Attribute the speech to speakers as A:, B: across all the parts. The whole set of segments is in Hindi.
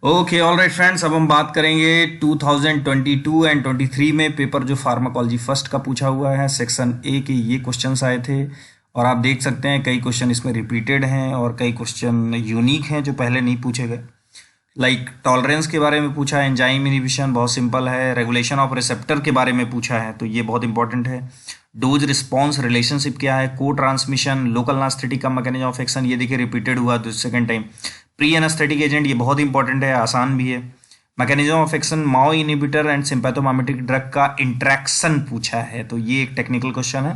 A: ओके ऑल राइट फ्रेंड्स, अब हम बात करेंगे 2022 एंड 23 में पेपर जो फार्माकोलॉजी फर्स्ट का पूछा हुआ है। सेक्शन ए के ये क्वेश्चंस आए थे और आप देख सकते हैं कई क्वेश्चन इसमें रिपीटेड हैं और कई क्वेश्चन यूनिक हैं जो पहले नहीं पूछे गए। लाइक टॉलरेंस के बारे में पूछा है, एंजाइम इनहिबिशन बहुत सिंपल है, रेगुलेशन ऑफ रिसेप्टर के बारे में पूछा है तो ये बहुत इंपॉर्टेंट है। डोज रिस्पॉन्स रिलेशनशिप क्या है, को ट्रांसमिशन, लोकल एनेस्थेटिक का मैकेनिज्म ऑफ एक्शन, ये देखिए रिपीटेड हुआ second time. Pre anaesthetic agent, ये बहुत इंपॉर्टेंट है, आसान भी है। Mechanism of action, Mao inhibitor and sympathomimetic drug का इंट्रैक्शन पूछा है तो ये एक टेक्निकल क्वेश्चन है।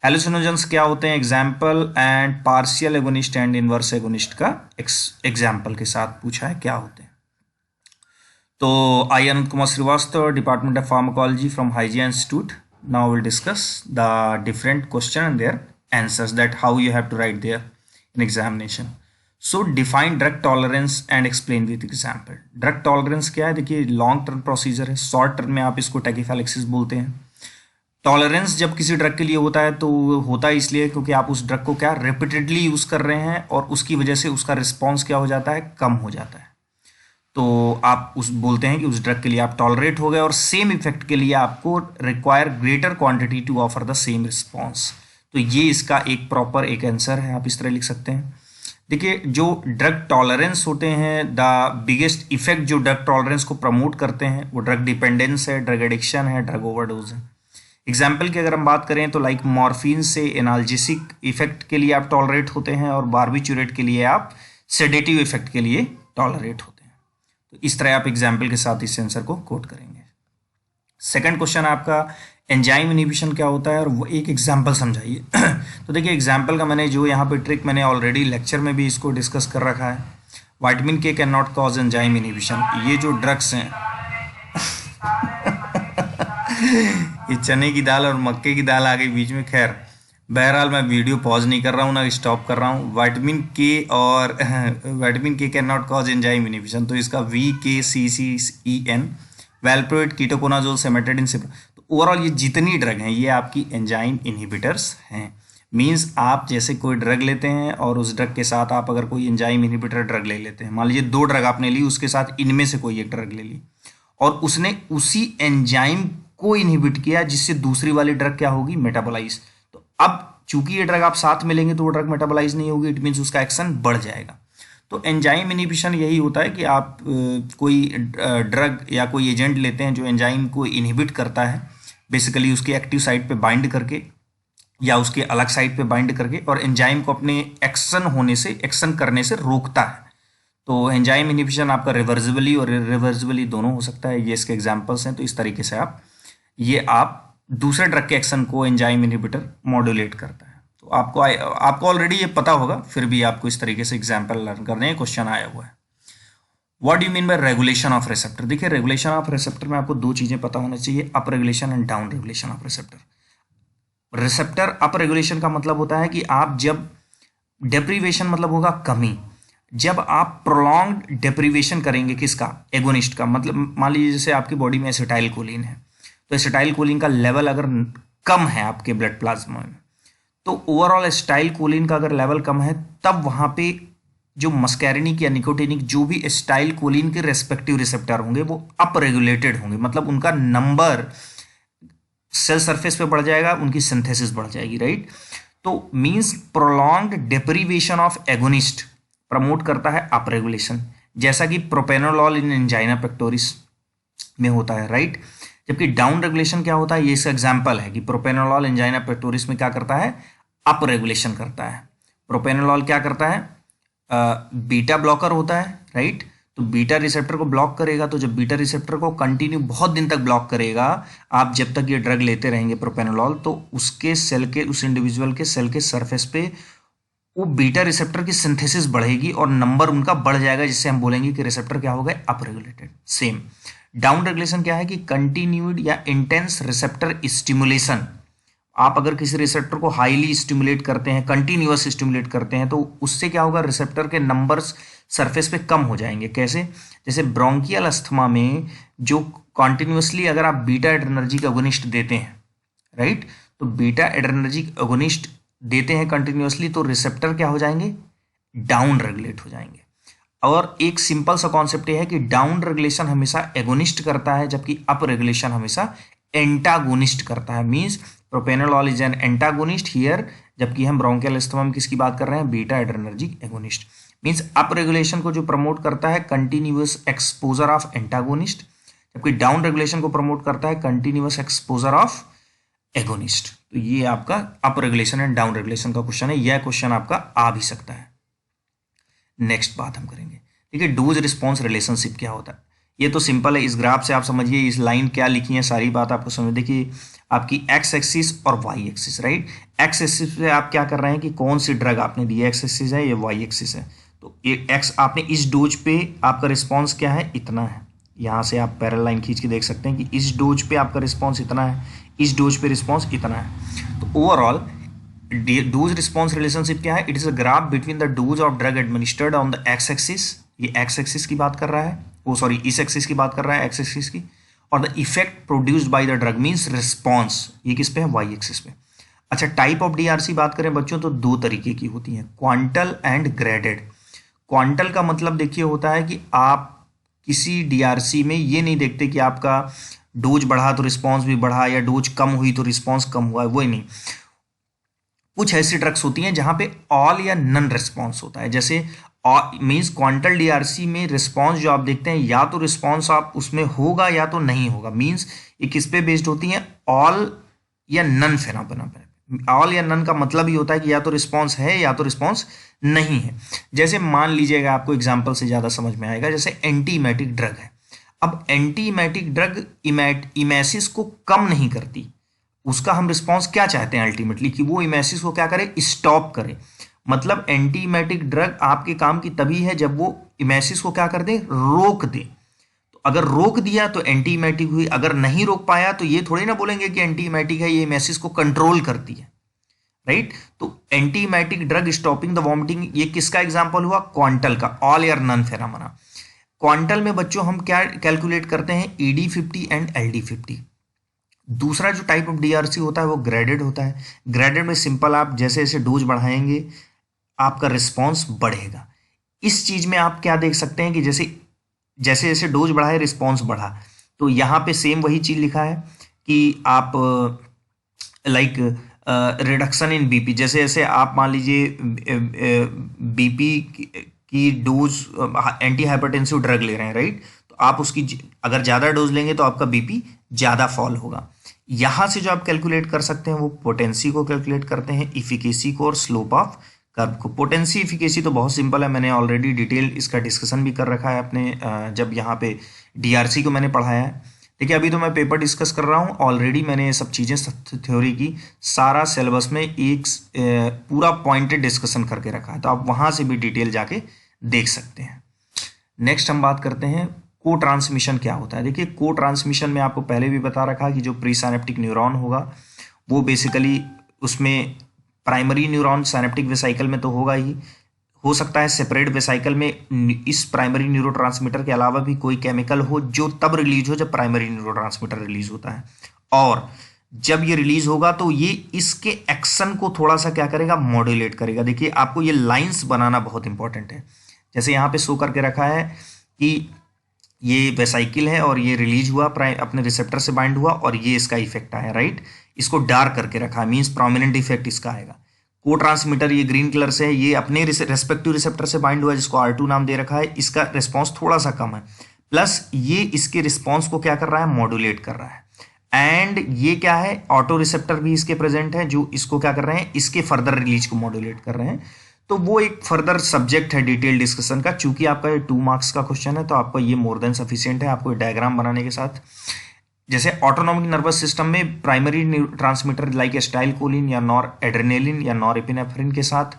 A: हेलुसिनोजेंस क्या होते हैं, example, and partial agonist and inverse agonist का एग्जाम्पल के साथ पूछा है क्या होते हैं। तो I Anant Kumar Srivastava, department of pharmacology from Hygia institute. Now will discuss the different question and their answers, that how you have to write their in examination. So define drug tolerance and explain with example. Drug tolerance क्या है, देखिए लॉन्ग टर्म प्रोसीजर है, शॉर्ट टर्म में आप इसको टैकिफैलेक्सिस बोलते हैं। टॉलरेंस जब किसी ड्रग के लिए होता है तो होता है इसलिए क्योंकि आप उस ड्रग को क्या रिपीटेडली यूज कर रहे हैं और उसकी वजह से उसका रिस्पॉन्स क्या हो जाता है, कम हो जाता है। तो आप उस बोलते हैं कि उस ड्रग के लिए आप टॉलरेट हो गए और सेम इफेक्ट के लिए आपको require greater quantity to offer the same response. तो ये इसका एक प्रॉपर एक आंसर है, आप इस तरह लिख सकते हैं। देखिए जो ड्रग टॉलरेंस होते हैं, द बिगेस्ट इफेक्ट जो ड्रग टॉलरेंस को प्रमोट करते हैं वो ड्रग डिपेंडेंस है, ड्रग एडिक्शन है, ड्रग ओवरडोज है। एग्जाम्पल की अगर हम बात करें तो लाइक मॉर्फिन से एनाल्जेसिक इफेक्ट के लिए आप टॉलरेट होते हैं और बार्बिचुरेट के लिए आप सेडेटिव इफेक्ट के लिए टॉलरेट होते हैं। तो इस तरह आप एग्जाम्पल के साथ इस आंसर को कोट करेंगे। सेकंड क्वेश्चन आपका एंजाइम इनहिबिशन क्या होता है और वो एक एग्जाम्पल समझाइए। तो देखिए एग्जाम्पल का मैंने जो यहाँ पे ट्रिक मैंने ऑलरेडी लेक्चर में भी इसको डिस्कस कर रखा है। विटामिन के can not cause enzyme inhibition. ये जो ड्रग्स हैं ये चने की दाल और मक्के की दाल आ गई बीच में, खैर बहरहाल मैं वीडियो पॉज नहीं कर रहा हूँ ना स्टॉप कर रहा हूँ। विटामिन के और विटामिन के can not cause enzyme inhibition, तो इसका VKCCEN, वैल्प्रोइट, कीटोकोनाजोल, सेमेटाडिन से। तो ओवरऑल ये जितनी ड्रग हैं ये आपकी एंजाइम इनहिबिटर्स हैं। मींस आप जैसे कोई ड्रग लेते हैं और उस ड्रग के साथ आप अगर कोई एंजाइम इनहिबिटर ड्रग ले लेते हैं, मान लीजिए 2 ड्रग आपने ली, उसके साथ इनमें से कोई एक ड्रग ले ली और उसने उसी एंजाइम को इनहिबिट किया जिससे दूसरी वाली ड्रग क्या होगी, मेटाबोलाइज। तो अब चूंकि ये ड्रग आप साथ में लेंगे तो वो ड्रग मेटाबोलाइज नहीं होगी, इट मीन्स उसका एक्शन बढ़ जाएगा। तो एंजाइम इनहिबिशन यही होता है कि आप कोई ड्रग या कोई एजेंट लेते हैं जो एंजाइम को इनहिबिट करता है, बेसिकली उसके एक्टिव साइट पे बाइंड करके या उसके अलग साइट पे बाइंड करके, और एंजाइम को अपने एक्शन करने से रोकता है। तो एंजाइम इनहिबिशन आपका रिवर्सिबली और इरिवर्सिबली दोनों हो सकता है, ये इसके एग्जांपल्स हैं। तो इस तरीके से आप दूसरे ड्रग के एक्शन को एंजाइम इनहिबिटर मॉड्यूलेट करता है। तो आपको ऑलरेडी ये पता होगा, फिर भी आपको इस तरीके से एग्जाम्पल लर्न करने हैं, क्वेश्चन आया हुआ है। What do you mean by regulation of receptor. देखिए रेगुलेशन ऑफ रिसेप्टर में आपको 2 चीजें पता होना चाहिए, up regulation and down regulation of receptor. Receptor up regulation का मतलब होता है कि आप जब डेप्रीवेशन मतलब होगा कमी, जब आप प्रोलॉन्ग्ड डेप्रीवेशन करेंगे किसका, एगोनिस्ट का। मतलब मान लीजिए जैसे आपकी बॉडी में एसिटाइल कोलिन है, तो एसिटाइल कोलिन का लेवल अगर कम है आपके ब्लड प्लाज्मा में, तो ओवरऑल एसिटाइल कोलिन का अगर लेवल कम है तब वहां पे जो मस्कैरिनिक या निकोटिनिक जो भी एसिटाइल कोलिन के रेस्पेक्टिव रिसेप्टर होंगे वो अप रेगुलेटेड होंगे, मतलब उनका नंबर सेल सरफेस पे बढ़ जाएगा, उनकी सिंथेसिस बढ़ जाएगी, राइट। तो means prolonged deprivation of agonist promote करता है अप रेगुलेशन, जैसा कि प्रोपेनोलॉल इन एंजाइना पेक्टोरिस में होता है, राइट। जबकि डाउन रेगुलेशन क्या होता है, ये इसका एग्जांपल है कि प्रोपेनोलॉल एंजाइना पेक्टोरिस में क्या करता है, अप रेगुलेशन करता है। प्रोपेनोलॉल क्या करता है, बीटा ब्लॉकर होता है, राइट। तो बीटा रिसेप्टर को ब्लॉक करेगा, तो जब बीटा रिसेप्टर को कंटिन्यू बहुत दिन तक ब्लॉक करेगा, आप जब तक ये ड्रग लेते रहेंगे प्रोपेनोलॉल, तो उसके सेल के, उस इंडिविजुअल के सेल के सरफेस पे वो बीटा रिसेप्टर की सिंथेसिस बढ़ेगी और नंबर उनका बढ़ जाएगा, जिससे हम बोलेंगे कि रिसेप्टर क्या हो गए, up regulated. Same down regulation क्या है कि कंटिन्यूड या इंटेंस रिसेप्टर स्टिमुलेशन। आप अगर किसी रिसेप्टर को हाईली स्टिमुलेट करते हैं, कंटिन्यूअस स्टिमुलेट करते हैं, तो उससे क्या होगा, रिसेप्टर के नंबर्स सरफेस पे कम हो जाएंगे। कैसे, जैसे ब्रोंकियल अस्थमा में जो कॉन्टिन्यूसली अगर आप बीटा एड्रेनर्जिक अगोनिस्ट देते हैं, राइट, तो बीटा एड्रेनर्जिक अगोनिस्ट देते हैं कंटिन्यूसली, तो रिसेप्टर क्या हो जाएंगे, डाउन रेगुलेट हो जाएंगे। और एक सिंपल सा कॉन्सेप्ट ये है कि डाउन रेगुलेशन हमेशा एगोनिस्ट करता है जबकि अप रेगुलेशन हमेशा एंटागोनिस्ट करता है। Means propranolol is an antagonist here, जबकि हम ब्रोंकियल अस्थमा में किसकी बात कर रहे हैं, beta adrenergic agonist. Means up regulation को जो प्रमोट करता है कंटिन्यूअस एक्सपोजर ऑफ एंटागोनिस्ट, जबकि डाउन रेगुलेशन को प्रमोट करता है कंटिन्यूअस एक्सपोजर ऑफ एगोनिस्ट। तो ये आपका up regulation and down regulation का क्वेश्चन है, यह क्वेश्चन आपका आ भी सकता है। नेक्स्ट बात हम करेंगे, ठीक है, डोज रिस्पॉन्स रिलेशनशिप क्या होता है। ये तो सिंपल है, इस ग्राफ से आप समझिए, इस लाइन क्या लिखी है सारी बात आपको समझ। देखिए आपकी एक्स एक्सिस और Y axis, right. X axis पे आप क्या कर रहे हैं कि कौन सी ड्रग आपने दी है, एक्स एक्सिस है या वाई एक्सिस है। तो ये एक्स आपने इस डोज पे आपका रिस्पॉन्स क्या है, इतना है। यहाँ से आप पैरेलल लाइन खींच के देख सकते हैं कि इस डोज पे आपका रिस्पॉन्स इतना है, इस डोज पे रिस्पॉन्स इतना है। तो ओवरऑल डोज रिस्पॉन्स रिलेशनशिप क्या है, it is a graph between the dose of drug administered on the x axis, ये एक्स एक्सिस की बात कर रहा है, वो सॉरी इस एक्सिस की बात कर रहा है, एक्स एक्सिस की, और the effect produced by the drug means response, ये किस पे है, वाई एक्सिस पे। अच्छा, टाइप ऑफ डीआरसी बात करें बच्चों तो दो तरीके की होती है, क्वांटल एंड ग्रेडेड। क्वांटल का मतलब देखिए होता है कि आप किसी डीआरसी में ये नहीं देखते कि आपका डोज बढ़ा तो रिस्पॉन्स भी बढ़ा या डोज कम हुई तो रिस्पॉन्स कम हुआ है, वो ही नहीं। कुछ ऐसी ड्रग्स होती हैं जहां पे ऑल या नन रिस्पॉन्स होता है, जैसे मीन्स क्वांटल डीआरसी में रिस्पॉन्स जो आप देखते हैं या तो रिस्पॉन्स आप उसमें होगा या तो नहीं होगा। मीन्स ये किस पे बेस्ड होती हैं, ऑल या नन फेनोमेना पे। ऑल या नन का मतलब ही होता है कि या तो रिस्पॉन्स है या तो रिस्पॉन्स नहीं है। जैसे मान लीजिएगा, आपको एग्जाम्पल से ज़्यादा समझ में आएगा, जैसे एंटीमेटिक ड्रग है। अब एंटीमेटिक ड्रग इमेसिस को कम नहीं करती, उसका हम रिस्पॉन्स क्या चाहते हैं अल्टीमेटली, कि वो इमेसिस को क्या करे, स्टॉप करे। मतलब एंटीमेटिक ड्रग आपके काम की तभी है जब वो इमेसिस को क्या कर दे, रोक दे। तो अगर रोक दिया तो एंटीमेटिक हुई, अगर नहीं रोक पाया तो ये थोड़ी ना बोलेंगे कि एंटीमेटिक है, ये इमेसिस को कंट्रोल करती है, राइट। तो antiemetic drug stopping the vomiting, ये किसका एग्जांपल हुआ, क्वांटल का, ऑल या नन फेनोमेना। क्वांटल में बच्चों हम क्या कैलकुलेट करते हैं, ED50 एंड LD50। दूसरा जो टाइप ऑफ डीआरसी होता है वो ग्रेडेड होता है। ग्रेडेड में सिंपल, आप जैसे जैसे डोज बढ़ाएंगे आपका रिस्पॉन्स बढ़ेगा। इस चीज में आप क्या देख सकते हैं कि जैसे जैसे जैसे डोज बढ़ाए रिस्पॉन्स बढ़ा, तो यहाँ पे सेम वही चीज लिखा है कि आप लाइक रिडक्शन इन बीपी, जैसे जैसे आप मान लीजिए बीपी की डोज एंटी हाइपरटेंसिव ड्रग ले रहे हैं, राइट, तो आप उसकी अगर ज़्यादा डोज लेंगे तो आपका बीपी ज़्यादा फॉल होगा। यहाँ से जो आप कैलकुलेट कर सकते हैं वो पोटेंसी को कैलकुलेट करते हैं, इफिकेसी को और स्लोप ऑफ कर्व को। पोटेंसी इफिकेसी तो बहुत सिंपल है, मैंने ऑलरेडी डिटेल इसका डिस्कशन भी कर रखा है अपने जब यहाँ पे डीआरसी को मैंने पढ़ाया है। देखिए अभी तो मैं पेपर डिस्कस कर रहा हूँ, ऑलरेडी मैंने ये सब चीज़ें थ्योरी की सारा सिलेबस में एक पूरा पॉइंटेड डिस्कशन करके रखा है, तो आप वहाँ से भी डिटेल जाके देख सकते हैं। नेक्स्ट हम बात करते हैं को ट्रांसमिशन क्या होता है। देखिए को ट्रांसमिशन में आपको पहले भी बता रखा कि जो प्री साइनेप्टिक न्यूरॉन होगा वो बेसिकली उसमें प्राइमरी न्यूरॉन साइनेप्टिक वेसाइकल में तो होगा ही, हो सकता है सेपरेट वेसाइकल में इस प्राइमरी न्यूरोट्रांसमीटर के अलावा भी कोई केमिकल हो जो तब रिलीज हो जब प्राइमरी न्यूरोट्रांसमीटर रिलीज होता है, और जब ये रिलीज होगा तो ये इसके एक्शन को थोड़ा सा क्या करेगा, मॉड्यूलेट करेगा। देखिए आपको ये लाइंस बनाना बहुत इंपॉर्टेंट है, जैसे यहाँ पे शो करके रखा है कि ये वेसाइकिल है और ये रिलीज हुआ, अपने रिसेप्टर से बाइंड हुआ और ये इसका इफेक्ट आया, राइट। इसको डार्क करके रखा है, मींस प्रोमिनेंट इफेक्ट इसका आएगा। को ट्रांसमीटर ये ग्रीन कलर से है, ये अपने रेस्पेक्टिव रिसेप्टर से बाइंड हुआ है जिसको R2 नाम दे रखा है, इसका रिस्पॉन्स थोड़ा सा कम है, प्लस ये इसके रिस्पॉन्स को क्या कर रहा है, मॉड्यूलेट कर रहा है। एंड ये क्या है, ऑटो रिसेप्टर भी इसके प्रेजेंट है जो इसको क्या कर रहे हैं, इसके फर्दर रिलीज को मॉड्यूलेट कर रहे हैं। तो वो एक फर्दर सब्जेक्ट है डिटेल डिस्कशन का। चूंकि आपका ये 2 मार्क्स का क्वेश्चन है तो आपका ये मोर देन सफिशिएंट है, आपको डायग्राम बनाने के साथ। जैसे ऑटोनॉमिक नर्वस सिस्टम में प्राइमरी ट्रांसमीटर लाइक एस्टाइलकोलिन या नॉर एड्रेनालिन या नॉर एपिनेफ्रिन के साथ,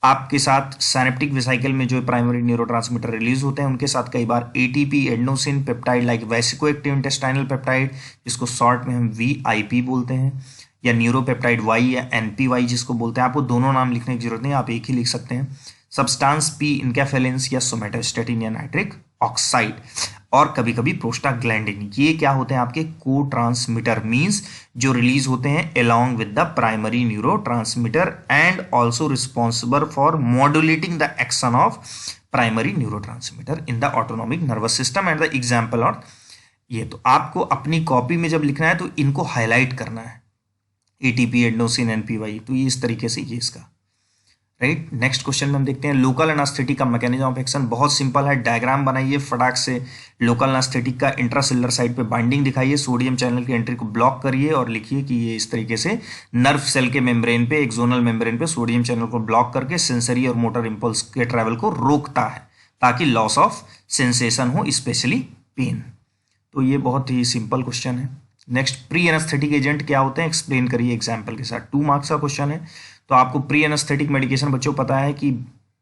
A: आपके साथ साइनेप्टिक वेसाइकल में जो प्राइमरी न्यूरोट्रांसमीटर रिलीज होते हैं उनके साथ कई बार ATP, adenosine peptide like vasoactive intestinal peptide जिसको शॉर्ट में हम VIP बोलते हैं, या न्यूरोपेप्टाइड Y या NPY जिसको बोलते हैं। आपको दोनों नाम लिखने की जरूरत नहीं, आप एक ही लिख सकते हैं। सब्सटेंस P इनकैफेलेंस या सोमेटोस्टेटिन या नाइट्रिक ऑक्साइड, और कभी कभी प्रोस्टाग्लैंडिन, ये क्या होते हैं आपके को ट्रांसमीटर, मींस जो रिलीज होते हैं along with the primary neurotransmitter and also responsible for modulating the action of primary neurotransmitter in the autonomic nervous system and the example और ये तो आपको अपनी कॉपी में जब लिखना है तो इनको हाईलाइट करना है, एटीपी, एडेनोसिन, एनपीवाई, तो ये इस तरीके से ये इसका राइट। नेक्स्ट क्वेश्चन में हम देखते हैं लोकल एनास्थेटिक का मैकेनिज्म ऑफ एक्शन। बहुत सिंपल है, डायग्राम बनाइए फटाक से। लोकल एनास्थेटिक का इंट्रासेलुलर साइड पे बाइंडिंग दिखाइए, सोडियम चैनल की एंट्री को ब्लॉक करिए और लिखिए कि ये इस तरीके से नर्व सेल के मेम्ब्रेन पे, एक्सोनल मेम्ब्रेन पे सोडियम चैनल को ब्लॉक करके सेंसरी और मोटर इंपल्स के ट्रैवल को रोकता है ताकि लॉस ऑफ सेंसेशन हो, स्पेशली पेन। तो ये बहुत ही सिंपल क्वेश्चन है। नेक्स्ट, प्री एनेस्थेटिक एजेंट क्या होते हैं, एक्सप्लेन करिए एग्जाम्पल के साथ। 2 मार्क्स का क्वेश्चन है। तो आपको प्री एनेस्थेटिक मेडिकेशन बच्चों पता है कि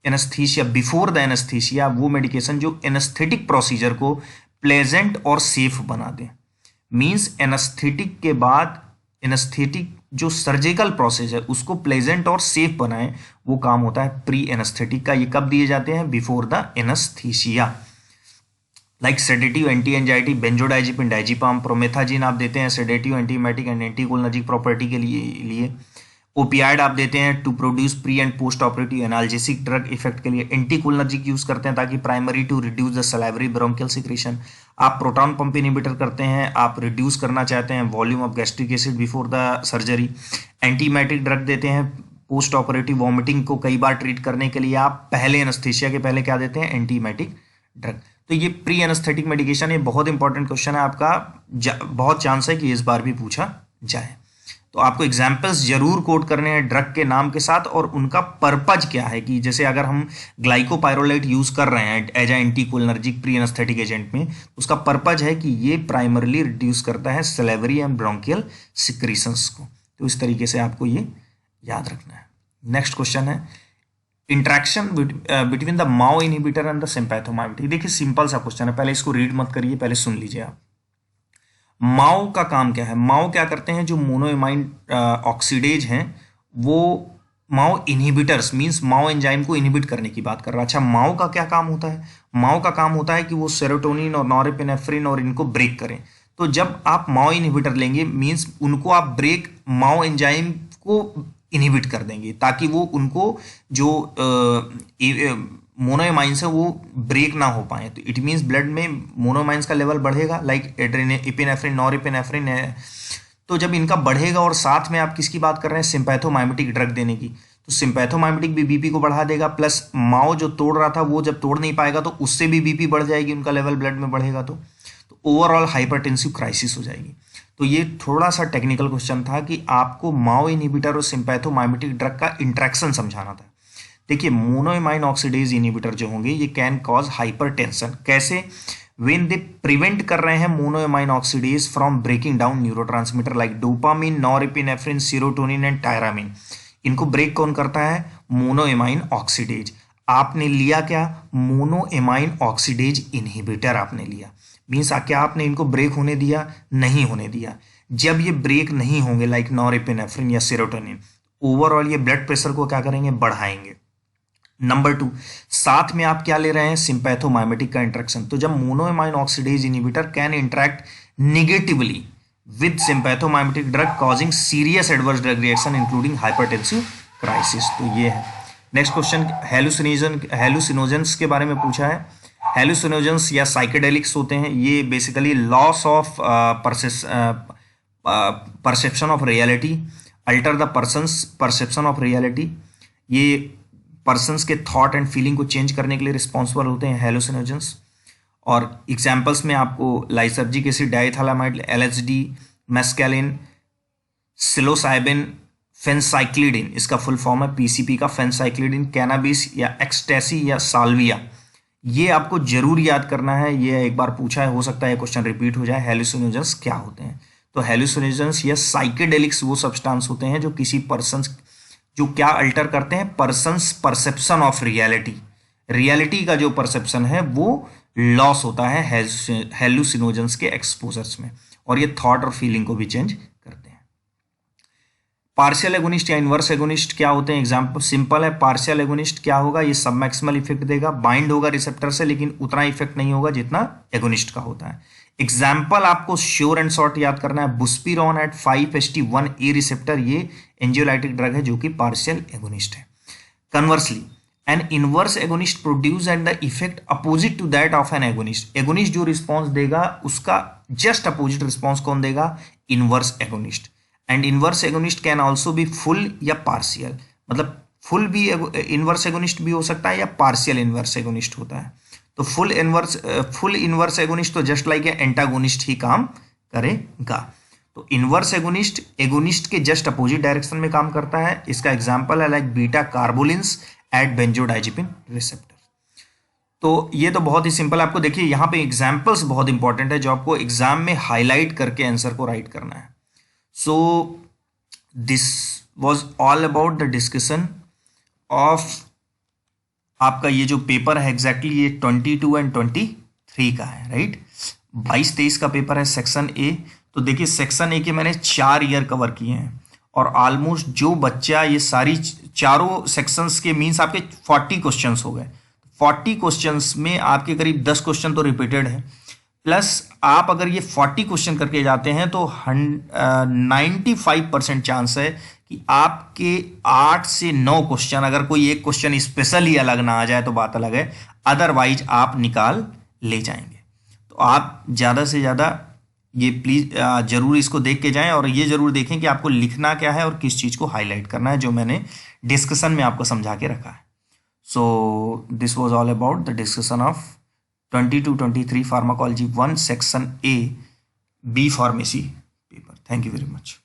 A: एनेस्थीसिया, बिफोर द एनेस्थीसिया, वो मेडिकेशन जो एनेस्थेटिक प्रोसीजर को प्लेजेंट और सेफ बना दे। मींस एनेस्थेटिक के बाद एनेस्थेटिक जो सर्जिकल प्रोसेस है उसको प्लेजेंट और सेफ बनाए, वो काम होता है प्री एनेस्थेटिक का। ये कब दिए जाते हैं, before the anaesthesia. Like sedative, anti anxiety, benzodiazepine, diazepam, promethazine आप देते हैं sedative, antiemetic and anticholinergic property के लिए। ओपियाइड आप देते हैं to produce pre and post operative analgesic drug effect के लिए। एंटीकोलिनर्जिक यूज करते हैं ताकि primary to reduce the salivary bronchial secretion. आप प्रोटॉन पंप इनहिबिटर करते हैं, आप रिड्यूस करना चाहते हैं volume of gastric acid before the surgery. Antiemetic drug देते हैं पोस्ट ऑपरेटिव वॉमिटिंग को कई बार ट्रीट करने के लिए। आप पहले एनेस्थीसिया के पहले क्या देते हैं, एंटीमेटिक ड्रग। तो ये प्री एनेस्थेटिक मेडिकेशन, ये बहुत इंपॉर्टेंट क्वेश्चन है आपका, बहुत चांस है कि इस बार भी पूछा जाए। तो आपको एग्जाम्पल्स जरूर कोट करने हैं ड्रग के नाम के साथ और उनका पर्पज क्या है। कि जैसे अगर हम ग्लाइकोपाइरोलाइट यूज कर रहे हैं as a anticholinergic pre anaesthetic agent में, उसका पर्पज है कि ये प्राइमरली रिड्यूस करता है सलेवरी एंड ब्रोंकियल सिक्रीशंस को। तो इस तरीके से आपको ये याद रखना है। नेक्स्ट क्वेश्चन है interaction between the Mao inhibitor and the sympathomimetic. देखिए सिंपल सा क्वेश्चन है, पहले इसको रीड मत करिए, पहले सुन लीजिए आप। माओ का काम क्या है, माओ क्या करते हैं, जो मोनोएमाइन ऑक्सीडेज हैं वो माओ इनहिबिटर्स, मींस माओ एंजाइम को इनहिबिट करने की बात कर रहा है। अच्छा, माओ का क्या काम होता है, माओ का काम होता है कि वो सेरोटोनिन और नॉरेपिनेफ्रिन और इनको ब्रेक करें। तो जब आप माओ इनहिबिटर लेंगे मींस उनको आप ब्रेक माओ एंजाइम को इनहिबिट कर देंगे ताकि वो उनको जो मोनोएमाइंस है वो ब्रेक ना हो पाए। तो इट मीन्स ब्लड में मोनोएमाइंस का लेवल बढ़ेगा, लाइक एपिनेफ्रिन, नॉरेपिनेफ्रिन है। तो जब इनका बढ़ेगा और साथ में आप किसकी बात कर रहे हैं, सिंपैथोमाइमेटिक ड्रग देने की, तो सिंपैथोमाइमेटिक भी बीपी को बढ़ा देगा, प्लस माओ जो तोड़ रहा था वो जब तोड़ नहीं पाएगा तो उससे भी बीपी बढ़ जाएगी, उनका लेवल ब्लड में बढ़ेगा तो ओवरऑल हाइपरटेंसिव क्राइसिस हो जाएगी। तो ये थोड़ा सा टेक्निकल क्वेश्चन था कि आपको माओ इनहिबिटर और सिंपैथोमाइमेटिक ड्रग का इंट्रैक्शन समझाना था। देखिए मोनोएमाइन ऑक्सीडेज इनहिबिटर जो होंगे ये कैन कॉज हाइपरटेंशन। कैसे, व्हेन दे प्रिवेंट कर रहे हैं monoamine oxidase from breaking down neurotransmitter like dopamine, norepinephrine, serotonin and tyramine. इनको ब्रेक कौन करता है, मोनोएमाइन ऑक्सीडेज। आपने लिया क्या, मोनोएमाइन ऑक्सीडेज इनहिबिटर आपने लिया। मीन्स क्या आपने इनको ब्रेक होने दिया, नहीं होने दिया। जब ये ब्रेक नहीं होंगे लाइक नॉरेपिनेफ्रिन या सेरोटोनिन, ओवरऑल ये ब्लड प्रेशर को क्या करेंगे, बढ़ाएंगे। नंबर 2, साथ में आप क्या ले रहे हैं, सिंपैथोमाइमेटिक का इंट्रैक्शन। तो जब monoamine oxidase inhibitor can interact negatively with sympathomimetic drug causing serious adverse drug reaction including hypertensive crisis. तो ये है। नेक्स्ट क्वेश्चन हेलुसिनोजेंस के बारे में पूछा है। हेलुसिनोजेंस या साइकेडेलिक्स होते हैं, ये basically loss of perception of reality, alter the persons perception of reality. ये पर्सन्स के थॉट एंड फीलिंग को चेंज करने के लिए रिस्पॉन्सिबल होते हैं हेलुसिनोजेंस। और एग्जाम्पल्स में आपको lysergic acid, diethylamide, LSD, mescaline, psilocybin, phencyclidine, इसका फुल फॉर्म है पीसीपी का, फेनसाइक्लिडिन, कैनाबिस या एक्सटेसी या साल्विया। ये आपको जरूर याद करना है, ये एक बार पूछा है, हो सकता है क्वेश्चन रिपीट हो जाए। हेलुसिनोजेंस क्या होते हैं, तो हेलुसिनोजेंस या साइकेडेलिक्स वो सब्सटेंस होते हैं जो किसी पर्सन, जो क्या अल्टर करते हैं, persons perception of reality. Reality का जो परसेप्शन है वो लॉस होता है हेलुसिनोजेंस के एक्सपोजर्स में, और ये थॉट और फीलिंग को भी चेंज करते हैं। पार्शियल एगोनिस्ट या इनवर्स एगोनिस्ट क्या होते हैं, एग्जाम्पल सिंपल है। पार्शियल एगोनिस्ट क्या होगा, ये सब मैक्सिमल इफेक्ट देगा, बाइंड होगा रिसेप्टर से लेकिन उतना इफेक्ट नहीं होगा जितना एगोनिस्ट का होता है। एग्जाम्पल आपको श्योर एंड शॉर्ट याद करना है, बुस्पिरोन एट 5-HT1A रिसेप्टर, ये एंजियोलाइटिक ड्रग है जो कि पार्शियल एगोनिस्ट है। Conversely an inverse agonist produce and the effect opposite to that of an agonist. Agonist जो रिस्पॉन्स देगा उसका जस्ट अपोजिट रिस्पॉन्स कौन देगा? Inverse agonist. And inverse agonist can also be full या पार्शियल, मतलब फुल भी इनवर्स एगोनिस्ट भी हो सकता है या पार्शियल इनवर्स एगोनिस्ट होता है। तो फुल इनवर्स एगोनिस्ट तो जस्ट लाइक एंटागोनिस्ट ही काम करेगा। तो इनवर्स एगोनिस्ट एगोनिस्ट के जस्ट अपोजिट डायरेक्शन में काम करता है। इसका एग्जांपल है like beta carbolines at benzodiazepine receptor. तो ये तो बहुत ही सिंपल, आपको देखिए यहाँ पे एग्जांपल्स बहुत इंपॉर्टेंट है जो आपको एग्जाम में हाईलाइट करके आंसर को राइट करना है। So this was all about the discussion of आपका ये जो पेपर है एग्जैक्टली ये 22 एंड 23 का है, राइट। 22-23 का पेपर है सेक्शन ए। तो देखिए सेक्शन ए के मैंने 4 ईयर कवर किए हैं और ऑलमोस्ट जो बच्चा ये सारी चारों सेक्शंस के मीन्स आपके 40 क्वेश्चंस हो गए। 40 क्वेश्चंस में आपके करीब 10 क्वेश्चन तो रिपीटेड है, प्लस आप अगर ये 40 क्वेश्चन करके जाते हैं तो 95% चांस है कि आपके 8 से 9 क्वेश्चन, अगर कोई एक क्वेश्चन स्पेशली अलग ना आ जाए तो बात अलग है, अदरवाइज आप निकाल ले जाएंगे। तो आप ज़्यादा से ज़्यादा ये प्लीज़ ज़रूर इसको देख के जाएं और ये ज़रूर देखें कि आपको लिखना क्या है और किस चीज़ को हाईलाइट करना है, जो मैंने डिस्कशन में आपको समझा के रखा है। So this was all about the discussion of 22-23 pharmacology 1 section A B pharmacy paper. Thank you very much.